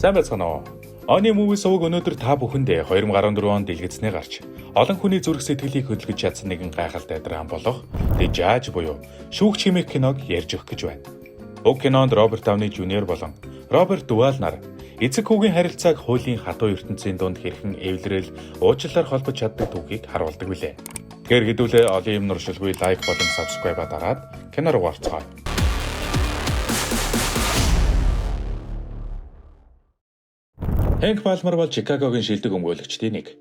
Сайн байцгаана уу? Оны movie сувг өнөөдөр та бүхэндээ 2014 онд дэлгэцнээ гарч олон хүний зүрх сэтгэлийг хөдөлгөж чадсан нэгэн гайхалтай драм болох The Judge буюу Шүүгч хэмээх киног ярьж өгөх гэж байна. Уг кинонд Роберт Дауни Жуниор болон Роберт Дuvall нар эцэг хүүгийн харилцааг хуулийн хатуу ертөнцийн дунд хэрхэн эвлэрэл уучлалаар холбож чаддаг түүхийг харуулдаг билээ. Тэгэхээр хэдүүлээ олон юм нуршилгүй лайк болон subscribe дараад кино руу орцгоё. Хэнк Палмер бол Чикагогийн шилдэг өмгөөлөгчдийн нэг.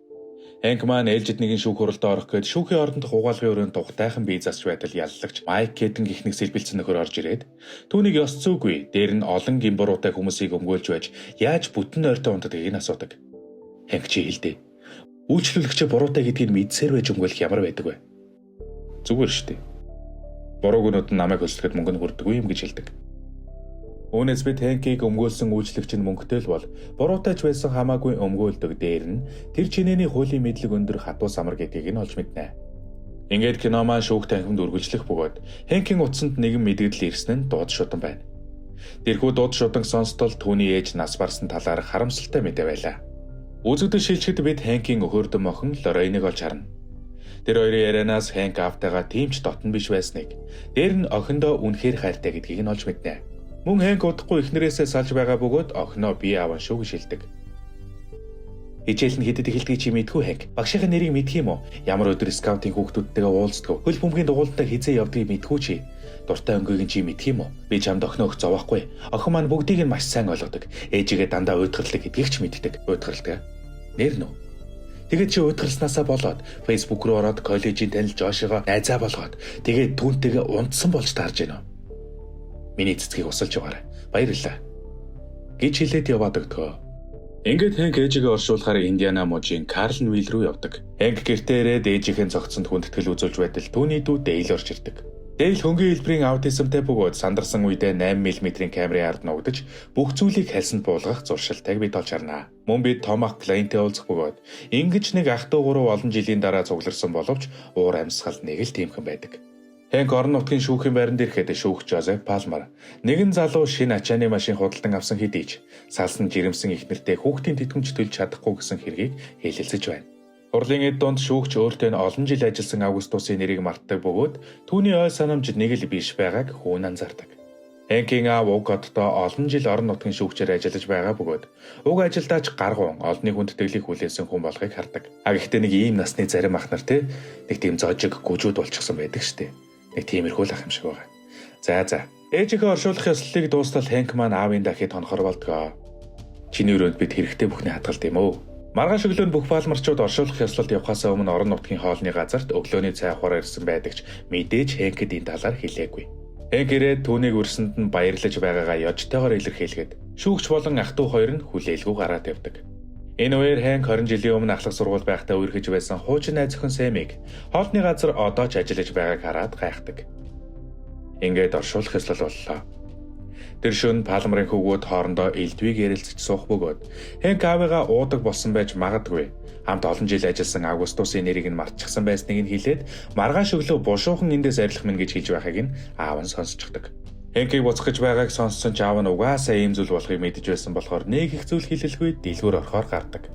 Хэнк маань ээлжид нэгэн шүүх хуралдаа орох гээд шүүхийн ордонд хугаалгын өрөөнд тухтайхан бие засч байтал яллагч Майк Кэдэн гэх нэг сэлбэлцэн нөхөр орж ирээд түүнийг ёс зүйгүй дээр нь олон гимбуруутай хүмүүсийг өмгөөлж байж яаж бүтэн ойртой унтдгийг нь асуудаг. Хэнк чи хэлдэ. Үйлчлүүлэгч буруутай гэдгийг мэдсээр байж өмгөөлөх ямар байдаг вэ? Зүгээр шүү дээ. Буруугнууд нь намайг хөслөхөд мөнгө нь хүрдэггүй юм гэж хэлдэг. Үүнээс бид Хэнкийг өмгөөлсөн үйлчлэгч нь мөнгөтэй л бол буруутай ч байсан хамаагүй өмгөөлдөг дээр нь тэр чинээний хуулийн мэдлэг өндөр хатуу самар гэдгийг нь олж мэднэ. Ингээд кино маань шүүх танхимд үргэлжлэх бөгөөд Хэнкийн утсанд нэгэн мэдгэл ирсэн нь дууд шудан байна. Тэрхүү дууд шудан сонстол түүний ээж нас барсан талаар харамсалтай мэдээ байлаа. Үзэгдэл шилжихэд бид Хэнкийн өхөөрдөн охин Лоррейныг олж харна. Тэр хоёрын ярианаас Хэнк автайгаа тийм ч дотн биш байсныг, дээр нь охиндоо үнэхээр хайртай гэдгийг нь олж мэднэ. Мөн Хэнк удахгүй эхнэрээсээ салж байгаа бөгөөд охиноо бие аван шүү гэж хэлдэг. Хичээл нь хэдэд эхэлдгийг чи мэдгүй Хэнк. Багшийн нэрийг мэдх юм уу? Ямар өдөр скаутын хүүхдүүдтэйгээ уулздаг, хөл бөмбөгийн дугуйлалтаар хизээ явдгийг мэдгүй чи. Дуртай өнгөийг нь чи мэдх юм уу? Би чамд охиноо өгч зовоохгүй. Охин маань бүгдийг нь маш сайн ойлгодог. Ээжигээ дандаа уйтгарлаг гэдгийг ч мэддэг. Уйтгарладаг. Нэр нь үү? Тэгээд чи уйтгарласнасаа болоод Facebook руу ороод коллежийн танил Жошиго найзаа болгоод тэгээд түүнтэйгээ унтсан болж таарж байна уу? Миний цэцгийг усалж яваарай. Баярлалаа. Гэж хэлээд яваад өгдгөө. Ингээд Хэнк ээжигээ оршуулахаар Индиана мужийн Карлнвилл руу явдаг. Хэнк гэртээ ирээд ээжийнхээ цогцонд хүндэтгэл үзүүлж байтал түүний дүү Дейл орж ирдэг. Дейл хөнгөн хэлбэрийн аутизмтай бөгөөд сандарсан үедээ 8 мм камерын ард нугдаж бүх зүйлийг хальсанд буулгах зуршилтайг бид олж харнаа. Мөн бид Томах Клайнтэй уулзах бөгөөд ингэж нэг ах トゥ гурав олон жилийн дараа цугларсан боловч уур амьсгал нэг л тиймхэн байдаг. Хэнк орон нутгийн шүүхийн байранд ирэхэд шүүгч Жозеф Палмер нэгэн залуу шинэ ачааны машин худалдан авсан хэдий ч салсан жирэмсэн их нэртэй хүүхдийн тэтгэмж төлж чадахгүй гэсэн хэргийг хэлэлцэж байна. Хурлын эд донд шүүгч өөртөө олон жил ажилласан Августусын нэрийг мартдаг бөгөөд түүний ой санамж нэг л биш байгааг хүүн анзаардаг. Хэнкийн аав уг оддоо олон жил орон нутгийн шүүгчээр ажиллаж байгаа бөгөөд уг ажилдаа ч гаргуун олонний хүндэтгэлийг хүлээсэн хүн болохыг хардаг. Гэхдээ нэг ийм насны зарим ах нар нэг тийм зожиг гүжүүд болчихсон байдаг штеп. Нэг тиймэрхүү л ах юм шиг байгаа. За. Ээжигээ оршуулах ёслолыг дуустал Хэнк маань аавын дахид хонохор болдгоо. Чиний өрөөнд бид хэрэгтэй бүхний хадгалт юм уу? Маргааш өглөө бүх палмарчууд оршуулах ёслолд явхаас өмнө орон нутгийн хоолны газарт өглөөний цай ухаар ирсэн байдаг ч мэдээж Хэнкэд энэ талаар хэлээгүй. Хэнк ирээд түүнийг өрсөнд нь баярлаж байгаагаа ёжтойгоор илэрхийлгээд шүүгч болон ах トゥ хоёр нь хүлээлгүй гараад явдаг. Энэ үеэр Хэнк 20 жилийн өмнө ахлах сургууль байхдаа үерхэж байсан хуучин найз охин Сэмиг хоолны газар одоо ч ажиллаж байгааг хараад гайхдаг. Ингээд оршуулах ёслол боллоо. Тэр шөнө Палмерын хөвгүүд хоорондоо элдвийг ярилцаж суух бөгөөд Хэнк аавыгаа уудаг болсон байж магадгүй. Хамт олон жил ажилласан Августусын нэрийг нь мартчихсан байсныг нь хэлээд маргааш өглөө бушуухан эндээс арилах минь гэж хэлж байхыг нь аав нь сонсчихдаг. Хэнкийг буцах гэж байгааг сонссон ч аав нь угаасаа ийм зүйл болохыг мэдэж байсан болохоор нэг их зүйл хэлэлгүй дэлгүүр орохоор гардаг.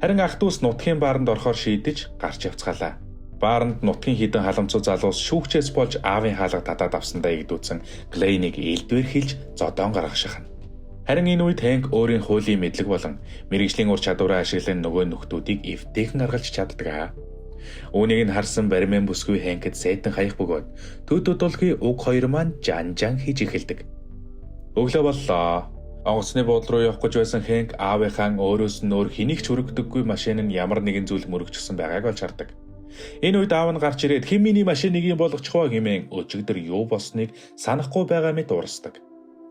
Харин ах トゥ ус нутгийн бааранд орохоор шийдэж гарч явцгаалаа. Бааранд нутгийн хідэн халамцуу залуус шүүгчээс болж аавын хаалга татаад авсандаа игдүүцэн Клейнийг элдвэр хилж зодоон гаргах шахна. Харин энэ үед Хэнк өөрийн хуулийн мэдлэг болон мэрэгжлийн ур чадвараа ашиглан нөгөө нөхдүүдийг эвтэйхэн аргалж чаддаг. Үүнийг нь харсан баримын бүсгүй Хэнкэд сайтан хаях бөгөөд төд удалгүй уг хоёр маань жанжан хийж эхэлдэг. Өглөө боллоо. Онгоцны буудлын руу явах гэж байсан Хэнк аавынхаа өөрөөс нь өөр хэнийг ч хүрэгдэггүй машин нь ямар нэгэн зүйл мөрөгчсөн байгааг олж хардаг. Энэ үед аав нь гарч ирээд хэн миний машиныг юм болгочих вэ хэмээн өчигдөр юу болсныг санахгүй байгаа мэт урсдаг.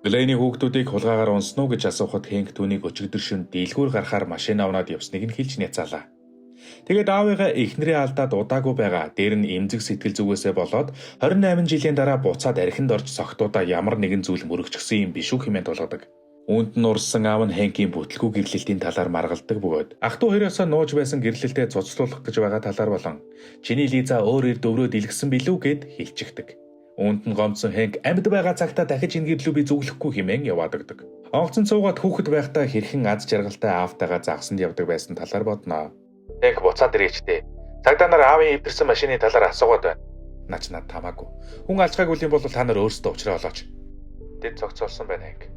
Глэйний хүүхдүүдийг хулгаагаар унсан уу гэж асуухад Хэнк түүнийг өчигдөр шөнө дийлгүүр гарахаар машин авнаад явсныг нь хэлж няцаалаа. Тэгээд аавыгаа эхнэрээ алдаад удаагүй байгаа. Дээр нь эмзэг сэтгэл зүгээсээ болоод 28 жилийн дараа буцаад архинд орж согтуудаа ямар нэгэн зүйл мөрөгчсөн юм биш үү хэмээн тулгадаг. Үүнд нь урсан аав нь Хэнкийн бүтлгүй гэрлэлтийн талаар маргалдаг бөгөөд ах トゥ хоёроосоо нууж байсан гэрлэлтэд цуцлуулах гэж байгаа талаар болон чиний Лиза өөр ир дөврөө дэлгэсэн билүү гэд хэлчихдэг. Үүнд нь гомдсон Хэнк амьд байгаа цагтаа дахиж энэ гэрлүү би зүглэхгүй хэмээн яваад өгдөг. Онгоцон цуугаад хүүхэд байхдаа хэрхэн аз жаргалтай аавтайгаа загсанд явдаг байсан талаар бодноо. Хэнк буцаад ирээчтэй. Цагдаа нар аавын эвдэрсэн машины талаар асуугаад байна. Наач над тамаагүй. Хүн алчгаагүй юм бол та нар өөрсдөө уучраа олооч. Дэд цогцолсон байна Хэнк.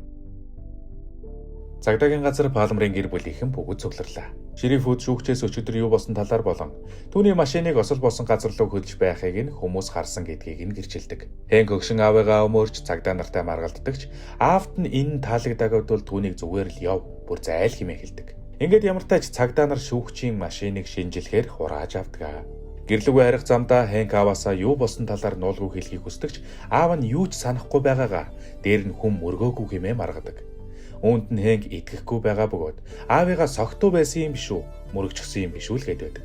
Цагдаагийн газар Палмерын гэр бүлийнхэн бүгд цугларлаа. Шериф үд шүүгчээс өчигдөр юу болсон талаар болон түүний машиныг осол болсон газар руу хөлж байхыг нь хүмүүс харсан гэдгийг нь гэрчилдэг. Хэнк өгшин аавыгаа өмөрч цагдаа нартай маргалддагч аавд нь энэ таалагдаагүй бол түүнийг зүгээр л яв. Бүр зайл хэмээн хэлдэг. Ингээд ямар тач цагдаа нар шүүгчийн машиныг шинжилэхээр хурааж авдаг. Гэрлүүгээ харих замдаа Хэнк ааваасаа юу болсон талаар нуулгүй хэлхийг хүсдэгч аав нь юу ч санахгүй байгаагаа дээр нь хүм мөргөөгүй хэмээн маргадаг. Үүнд нь Хэнк итгэхгүй байгаа бөгөөд аавыгаа согтуу байсан юм биш үү, мөрөгчсөн юм биш үү л гээд байдаг.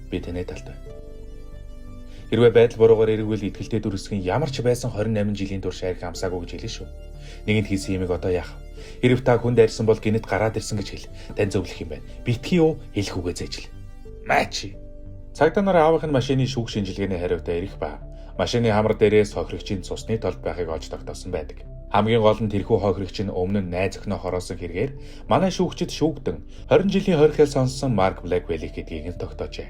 Би тэнэ талтай. Хэрвээ байдал буруугаар эргвэл итгэлтэй дүрсгэн ямар ч байсан 28 жилийн турш арх амсаагүй гэж хэлнэ шүү. Нэгэнт хийсэн юмыг одоо яах вэ? Хэрв та хүн дайрсан бол гинэт гараад ирсэн гэж хэл. Тань зөвлөх юм байна. Битгий юу хэлэх үгээ зээжл. Маачи. Цагдаа нар аавынх нь машины шүүх шинжилгээний хариутай ирэх ба машины хамар дээрээс хохирогчийн цусны толд байхыг олж тогтоосон байдаг. Хамгийн гол нь тэрхүү хохирогч нь өмнө нь найз охиноо хороосон хэрэгээр манай шүүгчид шүүгдэн 20 жилийн хорихыг сонссон Марк Блэквелли гэдгийг нь тогтоожээ.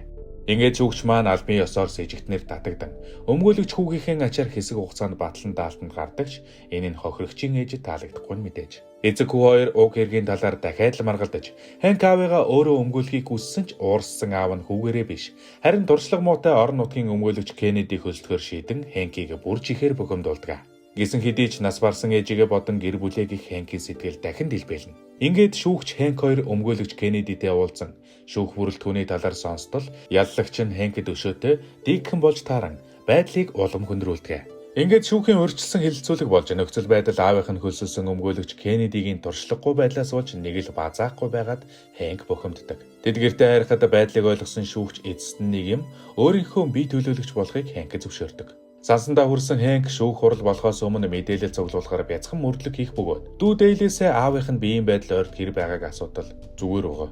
Ингээд шүүгч маань албан ёсоор с ижигтнэр татагдан өмгөөлөгч хүүгийнхээ ачаар хэсэг хугацаанд батлан даалтанд гардагч энэ нь хохирогчийн ээжид таалагдахгүй нь мэдээж. Эцэг хүү хоёр уг хэргийн талаар дахиад л маргалдаж Хэнк аавыгаа өөрөө өмгөөлөхийг хүссэн ч уурссан аав нь хүүгээрээ биш харин дуршлаг муутай орон нутгийн өмгөөлөгч Кеннеди хөлсгөр шийдэн Хэнкийг бүрж ихээр бухимдуулдаг. Гисэн хэдий ч нас барсан ээжигээ бодон гэр бүлээ гих Хэнкийн сэтгэл дахин дэлбэлнэ. Ингээд шүүгч Хэнк хоёр өмгөөлөгч Кеннедитэй уулзсан. Шүүх бүрэл түүний талаар сонстол яллагч нь Хэнкэд өшөөтэй дийгхэн болж тааран байдлыг улам хөндрүүлдэг. Ингээд шүүхийн урьдчилсан хэлэлцүүлэг болж нөхцөл байдал аавынх нь хөлсөлсөн өмгөөлөгч Кеннедигийн туршлагагүй байдлаас болж нэг л базаахгүй байгаад Хэнк бухимддаг. Тэд гэртээ хайрхад байдлыг ойлгосон шүүгч эцэст нь нэг юм өөрийнхөө бие төлөөлөгч болохыг Хэнкэд зөвшөөрдөг. Сансандаа хүрсэн Хэнк шүүх хурал болохоос өмнө мэдээлэл цуглуулахаар бяцхан мөрдлөг хийх бөгөөд дүү дээлээсээ аавынх нь биеийн байдал ойрт хэр байгааг асуудал зүгээр өгөө.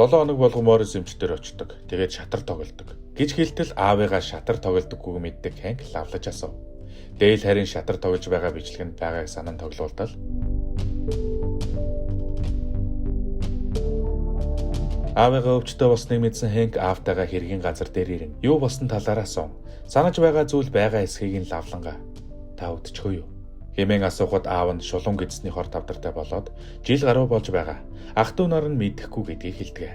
7 хоног болгомоор эмчтэр очдог. Тэгээд шатар тоглодог. Гэж хэлтэл аавыгаа шатар тоглодоггүйг мэддэг Хэнк лавлаж асуув. Дээл харин шатар тоглож байгаа бичлэгэнд байгааг санан тоглуултал аавыгаа өвчтөй болсныг мэдсэн Хэнк аавтайгаа хэргийн газар дээр ирэн юу болсон талаар асуув. Санаж байгаа зүйл байгаа эсхийг нь лавлангаа. Та өдчихөө юу? Хэмээн асуухад аав нь шулуун гидсний хор тавдартай болоод жил гаруй болж байгаа. Ах トゥ нар нь мэдэхгүй гэдгийг хэлдэг.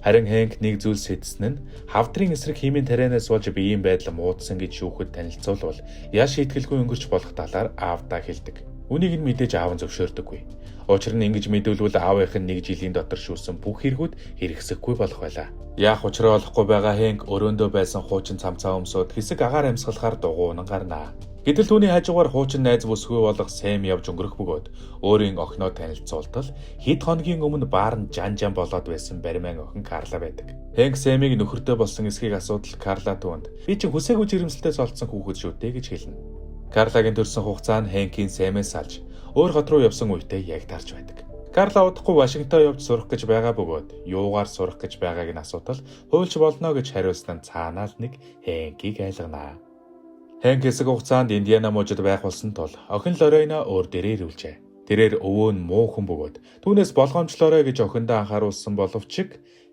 Харин Хэнк нэг зүйл сэдсэн нь хавдрын эсрэг химийн тарианаас болж биеийн байдал муудсан гэж шүүхэд танилцуулбал яаш итгэлгүй өнгөрч болох талаар аавдаа хэлдэг. Үнийг нь мэдээж аав нь зөвшөөрдөггүй. Учир нь ингэж мэдүүлвэл аавынх нь 1 жилийн дотор шүүсэн бүх хэрэгүүд хэрэгсэхгүй болох байлаа. Яах учраа олохгүй байгаа Хэнк өрөөндөө байсан хуучин цамцаа өмсөд хэсэг агаар амьсгалахаар дугуйнан гарнаа. Гэтэл түүний хажуугаар хуучин найз бүсгүй болох Сэм явж өнгөрөх бөгөөд өөрийн охиноо танилцуултал хэд хоногийн өмнө баар нь жан болоод байсан бариман охин Карла байдаг. Хэнк Сэмийг нөхөртэй болсон эсхийг асуудал Карла түүнд "Би чи хүсээгүй жирэмслэлтээс олдсон хүүхэд шүү дээ" гэж хэлнэ. Карлагийн төрсэн хугацаа нь Хэнкийн Сэмээс салж өөр хот руу явсан үедээ яг тарж байдаг. Карла удахгүй Вашингтон явж сурах гэж байгаа бөгөөд юугаар сурах гэж байгааг нь асуудал хуульч болно гэж хариулсан нь цаанаа л нэг Хэнкийг айлгнаа. Хэнк хэсэг хугацаанд Индиана мужид байх болсон тул охин Лорейна өөр дээрээ ирүүлжээ. Тэрээр өвөө нь муу хүн бөгөөд түүнээс болгоомжлоорой гэж охиндоо анхааруулсан боловч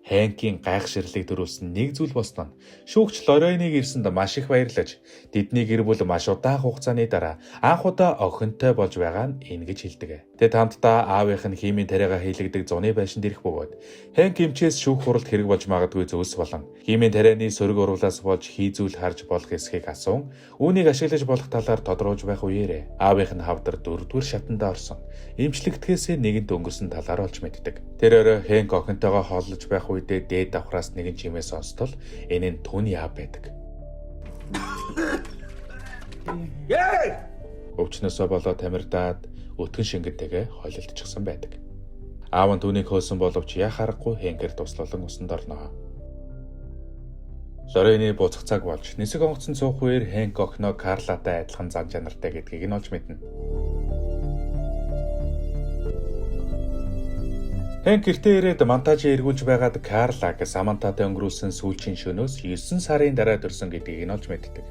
Хэнкийн гайхширлыг төрүүлсэн нэг зүйл болсон нь шүүгч Лорейныг ирсэнд маш их баярлаж тэдний гэр бүл маш удаан хугацааны дараа анх удаа охинтой болж байгаа нь ингэж хэлдэг. Тэд хамтдаа аавынх нь химийн тариагаа хийлэгдэг зуны байшинд ирэх бөгөөд Хэнк эмчээс шүүх хуралд хэрэг болж магадгүй зөвс болон химийн тарианы сөрөг уруулаас болж хийзүүл харж болох эсхийг асуун үүнийг ашиглаж болох талаар тодруулж байх үеэрээ аавынх нь хавдар 4-р шатанда орсон эмчлэгдэхээс нэгэнт өнгөрсөн талаар олж мэддэг. Тэр орой Хэнк охинтойгоо хооллож байх үедээ дээд давхраас нэгэн чимээ сонстол энэ нь түүний аав байдаг. Өвчнөөсөө болоо тамирдаад өтгөн шингэтэйгээ хойлолдчихсан байдаг. Аав нь түүнийг хөөсөн боловч яах аргагүй Хэнкээр туслалан усанд орноо. Лорейны буцах цаг болж нисэг онгоцон цуух үеэр Хэнк охиноо Карлатай адилхан зан чанартай гэдгийг нь олж мэднэ. Хэнк гэртээ ирээд монтажи эргүүлж байгаад Карлаг Самантатай өнгөрүүлсэн сүүлчийн шөнөөс 9 сарын дараа төрсөн гэдгийг нь олж мэддэг.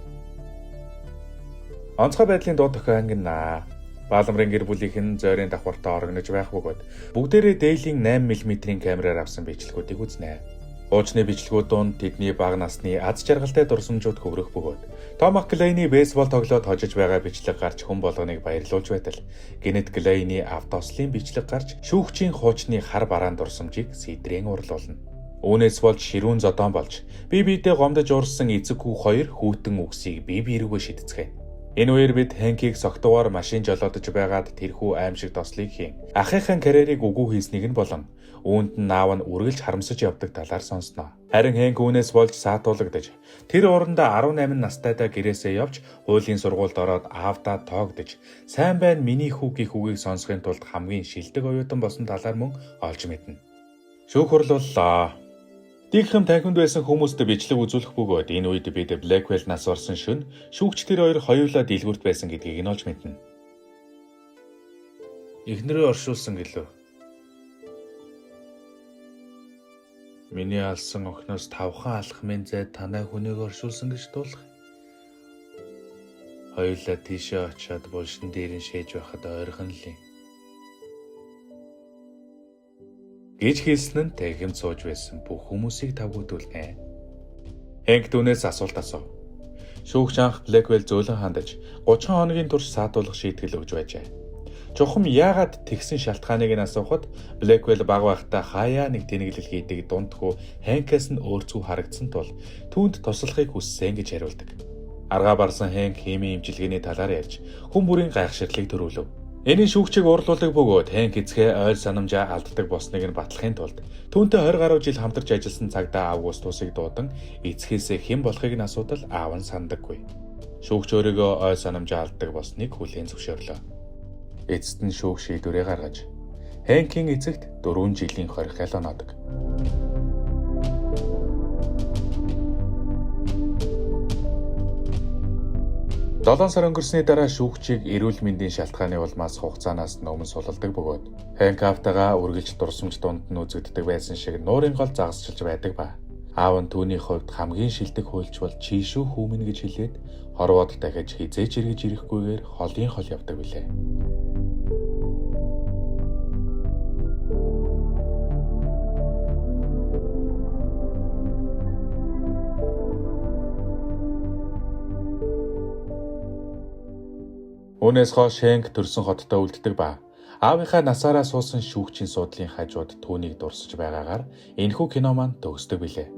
Онцгой байдлын дуу тохио ангинаа. Баалмрын гэр бүлийнхэн зойрын давхартаа орогнож байх бөгөөд бүгдээрээ дээлийн 8 мм-ийн камераар авсан бичлэгүүдийг үзнэ. Хуучны бичлэгүүд донд тэдний бага насны аз жаргалтай дурсамжууд хөврөх бөгөөд Том Клейны бейсбол тоглоод хожиж байгаа бичлэг гарч хүн болгоныг баярлуулж байтал Кеннет Клейны автослын бичлэг гарч шүүгчийн хуучны хар бараан дурсамжийг сэдрэн урлуулна. Үүнээс болж ширүүн зодон болж бие биедээ гомдож уурсан эцэг хүү хоёр хүүтэн үгсийг бие биерүүгөө шидцгээе. Энэ үеэр бид Хэнкийг согтуугаар машин жолоодож байгаад тэрхүү аимшиг тослыг хийн. Ахыхын карьерийг үгүй хийснийг нь болон үүнд нь наав нь үргэлж харамсаж явдаг талаар сонсноо. Харин Хэнк үүнээс болж саатуулагдаж тэр орондоо 18 настайдаа гэрээсээ явж хуулийн сургуульд ороод аавдаа тоогдож сайн байна миний хүү гэх үгийг сонсохын тулд хамгийн шилдэг оюутан болсон талаар мөн олж мэднэ. Шүүх хурлууллаа. Дийгхэм танхимд байсан хүмүүстэй бичлэг үзүүлэх бөгөөд энэ үед бид Блэквелл нас орсон шөнө шүүгч тэр хоёр хоёулаа дэлгүүрт байсан гэдгийг нь олж мэднэ. Эхнэрээ оршуулсан гэлөө. Миний алсан охиноос 5 алхмын зай танай хүнийг оршуулсан гэж дуулах. Хоёулаа тийшээ очиод булшин дээр нь шээж байхад ойрхон л юм. Гэж хэлсэн нь танхимд сууж байсан бүх хүмүүсийг тавгуудуулнэ. Хэнк түүнээс асуулт асуув. Шүүгч анх Блэквелл зөөлөн хандаж 30 хоногийн турш саатуулах шийтгэл өгж байжээ. Чухам яагаад тэгсэн шалтгааныг нь асуухад Блэквелл баг байхдаа хаяа нэг тэнэглэл хийдэг дундхүү Хэнкээс нь өөрцгөө харагдсан тул түүнд туслахыг хүссэн гэж хариулдаг. Аргаа барсан Хэнк химийн имчилгээний талаар ярьж хүн бүрийн гайхширлыг төрүүлв. Энэ шүүгчийг уурлуулдаг бөгөөд Хэнк эцгээ ойл санамжаа алддаг болсныг нь батлахын тулд түүнтэй 20 гаруй жил хамтарч ажилласан цагдаа Августусыг дуудан эцгээсээ хэн болохыг нь асуудал аав нь сандаггүй. Шүүгч өөрийгөө ойл санамжаа алддаг болсныг хүлээн зөвшөөрлөө. Эцэст нь шүүх шийдвэрээ гаргаж Хэнкийн эцэгт 4 жилийн хоригдол оноодог. 7 сар өнгөрсний дараа шүүгчийг эрүүл мэндийн шалтгааны улмаас хугацаанаас өмнө сулладаг бөгөөд Хэнк автагаа үргэлж дурсамж дунд нь үзэгддэг байсан шиг нуурын гол загасчилж байдаг ба аав нь түүний хувьд хамгийн шилдэг хуульч бол чи шүү хүүмэн гэж хэлээд хорвоод дахиж хизээч эргэж ирэхгүйгээр холын хол явдаг билээ. Үүнээс хойш Хэнк төрсөн хоттой үлддэг ба аавынхаа насаараа суусан шүүгчийн суудлын хажууд түүнийг дурсаж байгаагаар энэхүү кино маань төгсдөг билээ.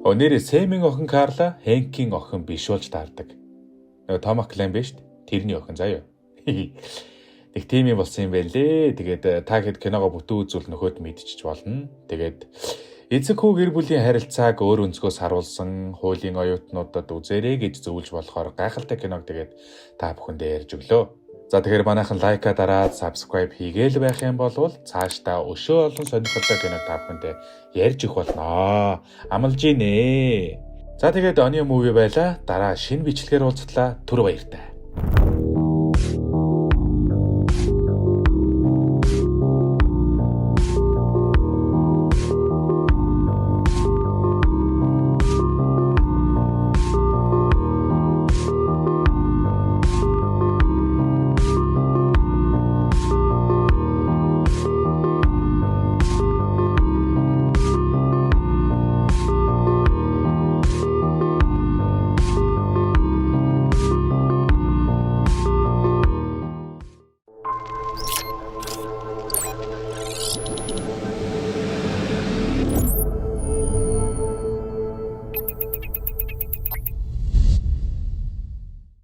Өнөөдөр Сэмийн охин Карла Хэнкийн охин биш болж таардаг. Том Клейн биш тэрний охин заяа. Нэг тийм юм болсон юм байлээ. Тэгээд та хэд киногоо бүтэн үзүүл нөхөд мэдчихэж болно. Тэгээд эцэг хүү гэр бүлийн харилцааг өөр өнцгөөс харуулсан хуулийн оюутнуудад үзээрэй гэж зөвлөж болохоор гайхалтай киног тэгээд та бүхэндээ ярьж өглөө. За тэгэхээр манайхан лайка дараад subscribe хийгээл байх юм бол цаашдаа өшөө олон сонирхолтой киног та бүхэндээ ярьж өгөх болно. Амлаж гинэ. За тэгээд оны movie байла. Дараа шинэ бичлэгээр уулзтлаа. Түр баяртай.